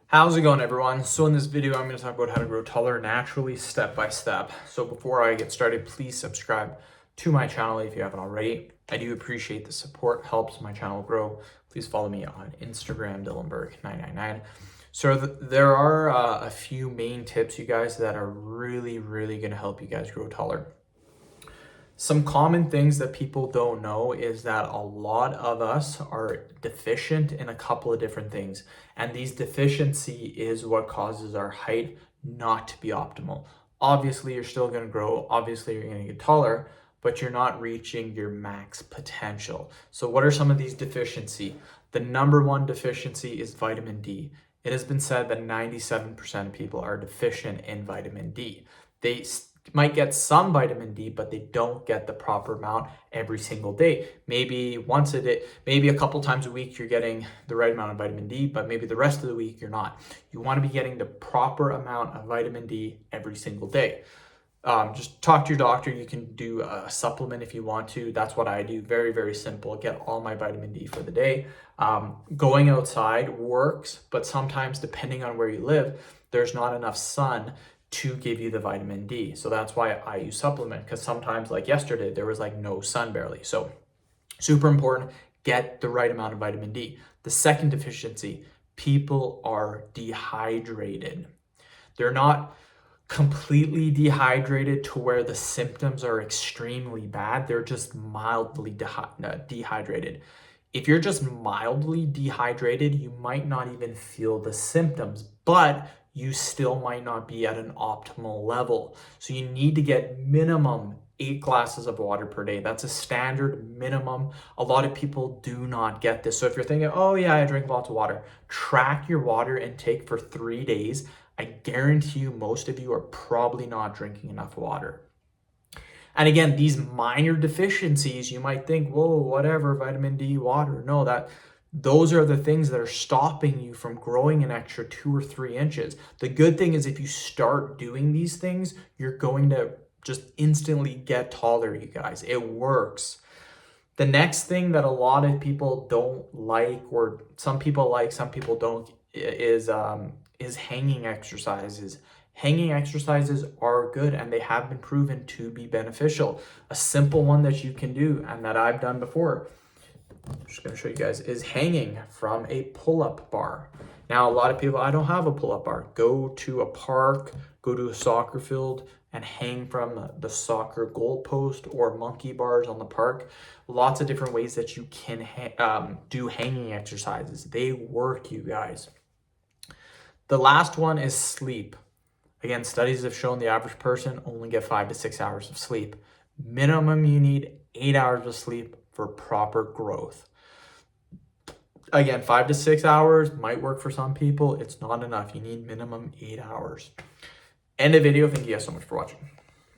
How's it going, everyone? So in this video, I'm going to talk about how to grow taller naturally step by step. So before I get started, please subscribe to my channel if you haven't already. I do appreciate the support, helps my channel grow. Please follow me on Instagram, Dylanberg999. So there are a few main tips, you guys, that are really going to help you guys grow taller. Some common things that people don't know is that a lot of us are deficient in a couple of different things. And these deficiency is what causes our height not to be optimal. Obviously, you're still going to grow. Obviously, you're going to get taller, but you're not reaching your max potential. So what are some of these deficiency? The number one deficiency is vitamin D. It has been said that 97% of people are deficient in vitamin D. They might get some vitamin D, but they don't get the proper amount every single day. Maybe once a day, maybe a couple times a week, you're getting the right amount of vitamin D, but maybe the rest of the week, you're not. You want to be getting the proper amount of vitamin D every single day. Just talk to your doctor. You can do a supplement if you want to. That's what I do. Very simple. Get all my vitamin D for the day. Going outside works, but sometimes depending on where you live, there's not enough sun to give you the vitamin D. So that's why I use supplement, because sometimes, like yesterday, there was like no sun barely. So super important, get the right amount of vitamin D. The second deficiency, people are dehydrated. They're not completely dehydrated to where the symptoms are extremely bad. They're just mildly dehydrated. If you're just mildly dehydrated, you might not even feel the symptoms, but you still might not be at an optimal level. So you need to get minimum 8 glasses of water per day. That's a standard minimum. A lot of people do not get this. So if you're thinking, oh yeah, I drink lots of water, track your water intake for 3 days. I guarantee you most of you are probably not drinking enough water. And again, these minor deficiencies, you might think, whoa, whatever, vitamin D, water. No, those are the things that are stopping you from growing an extra 2 or 3 inches. The good thing is if you start doing these things, you're going to just instantly get taller, you guys. It works. The next thing that a lot of people don't like, or some people like, some people don't, is hanging exercises. Hanging exercises are good and they have been proven to be beneficial. A simple one that you can do and that I've done before, I'm just going to show you guys, is hanging from a pull-up bar. Now, a lot of people, I don't have a pull-up bar. Go to a park, go to a soccer field and hang from the soccer goalpost or monkey bars on the park. Lots of different ways that you can do hanging exercises. They work, you guys. The last one is sleep. Again, studies have shown the average person only get 5 to 6 hours of sleep. Minimum, you need 8 hours of sleep for proper growth. Again, 5 to 6 hours might work for some people. It's not enough. You need minimum 8 hours. End of video. Thank you guys so much for watching.